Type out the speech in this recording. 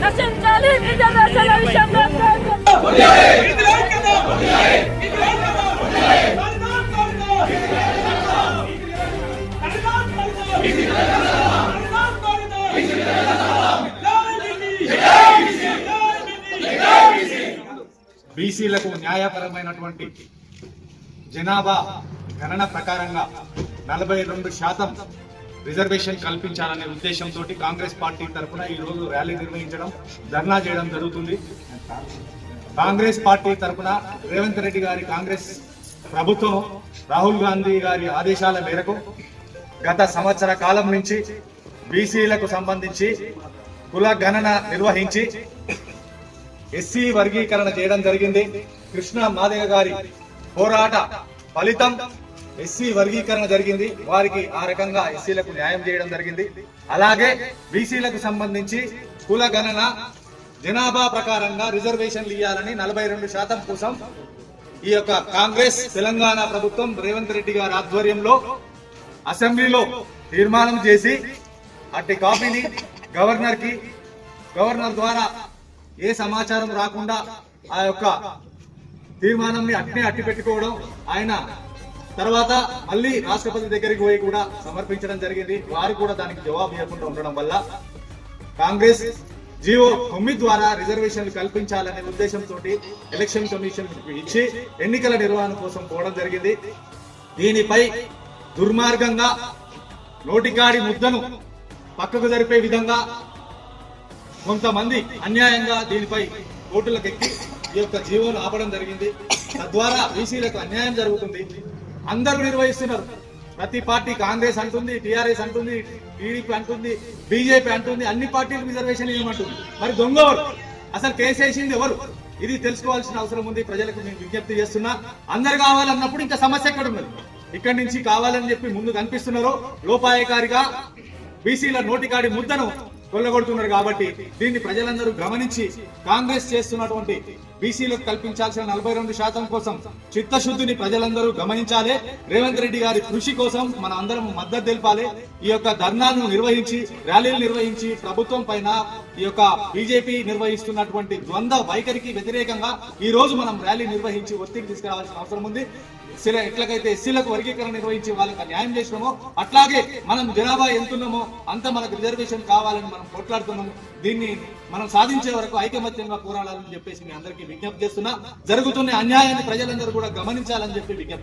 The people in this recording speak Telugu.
నశించాలి రిజర్వేషన్ల విషయంలో బీసీలకు న్యాయపరమైనటువంటి జనాభా గణన ప్రకారంగా 42% రిజర్వేషన్ కల్పించాలనే ఉద్దేశంతో కాంగ్రెస్ పార్టీ తరఫున ఈ రోజు ర్యాలీ నిర్వహించడం, ధర్నా చేయడం జరుగుతుంది. కాంగ్రెస్ పార్టీ తరఫున రేవంత్ రెడ్డి గారి కాంగ్రెస్ ప్రభుత్వం రాహుల్ గాంధీ గారి ఆదేశాల మేరకు గత సంవత్సర కాలం నుంచి బీసీలకు సంబంధించి కుల గణన నిర్వహించి ఎస్సీ వర్గీకరణ చేయడం జరిగింది. కృష్ణ మాదిగ గారి పోరాట ఫలితం ఎస్సీ వర్గీకరణ జరిగింది. వారికి ఆ రకంగా ఎస్సీలకు న్యాయం చేయడం జరిగింది. అలాగే బీసీలకు సంబంధించి కుల గణన జనాభా ప్రకారంగా రిజర్వేషన్లు ఇవ్వాలని 42% కోసం ఈ యొక్క కాంగ్రెస్ తెలంగాణ ప్రభుత్వం రేవంత్ రెడ్డి గారి ఆధ్వర్యంలో అసెంబ్లీలో తీర్మానం చేసి అట్టి కాపీని గవర్నర్ ద్వారా ఏ సమాచారం రాకుండా ఆ యొక్క తీర్మానాన్ని అట్టి పెట్టుకోవడం, ఆయన తర్వాత మళ్ళీ రాష్ట్రపతి దగ్గరికి పోయి కూడా సమర్పించడం జరిగింది. వారు కూడా దానికి జవాబు ఇవ్వకుండా ఉండడం వల్ల కాంగ్రెస్ జీవో 9 ద్వారా రిజర్వేషన్లు కల్పించాలనే ఉద్దేశంతో ఎలక్షన్ కమిషన్ ఇచ్చి ఎన్నికల నిర్వహణ కోసం పోవడం జరిగింది. దీనిపై దుర్మార్గంగా నోటికాడి ముద్దను పక్కకు జరిపే విధంగా కొంతమంది అన్యాయంగా దీనిపై కోర్టులకు ఎక్కి ఈ యొక్క జీవోను ఆపడం జరిగింది. తద్వారా బీసీలకు అన్యాయం జరుగుతుంది. అందరూ నిర్వహిస్తున్నారు. ప్రతి పార్టీ కాంగ్రెస్ అంటుంది, టీఆర్ఎస్ అంటుంది, టీడీపీ అంటుంది, బీజేపీ అంటుంది, అన్ని పార్టీలు రిజర్వేషన్ ఇవ్వమంటుంది. మరి దొంగవరు? అసలు కేసు వేసింది ఎవరు? ఇది తెలుసుకోవాల్సిన అవసరం ఉంది. ప్రజలకు నేను విజ్ఞప్తి చేస్తున్నా. అందరు కావాలన్నప్పుడు ఇంకా సమస్య ఎక్కడ ఉన్నది? ఇక్కడి నుంచి కావాలని చెప్పి ముందు కనిపిస్తున్నారు. లోపాయకారిగా బీసీల నోటికాడి ముద్దను కొల్లగొడుతున్నారు. కాబట్టి దీన్ని ప్రజలందరూ గమనించి కాంగ్రెస్ చేస్తున్నటువంటి బీసీలకు కల్పించాల్సిన 42% కోసం చిత్తశుద్ధిని ప్రజలందరూ గమనించాలి. రేవంత్ రెడ్డి గారి కృషి కోసం మన అందరం మద్దతు తెలపాలి. ఈ యొక్క ధర్నాలను నిర్వహించి, ర్యాలీలు నిర్వహించి ప్రభుత్వం పైన ఈ యొక్క బీజేపీ నిర్వహిస్తున్నటువంటి ద్వంద్వ వైఖరికి వ్యతిరేకంగా ఈ రోజు మనం ర్యాలీ నిర్వహించి ఒత్తిడి తీసుకురావాల్సిన అవసరం ఉంది. ఎట్లకైతే ఎస్సీలకు వర్గీకరణ నిర్వహించి వాళ్ళకి న్యాయం చేసినామో అట్లాగే మనం జనాభా ఎంతున్నామో అంత మనకు రిజర్వేషన్ కావాలని మనం పోట్లాడుతున్నాము. దీన్ని మనం సాధించే వరకు ఐకమత్యంగా పోరాడాలని చెప్పేసి మీ అందరికీ విజ్ఞప్తి చేస్తున్నా. జరుగుతున్న అన్యాయాన్ని ప్రజలందరూ కూడా గమనించాలని చెప్పి విజ్ఞప్తి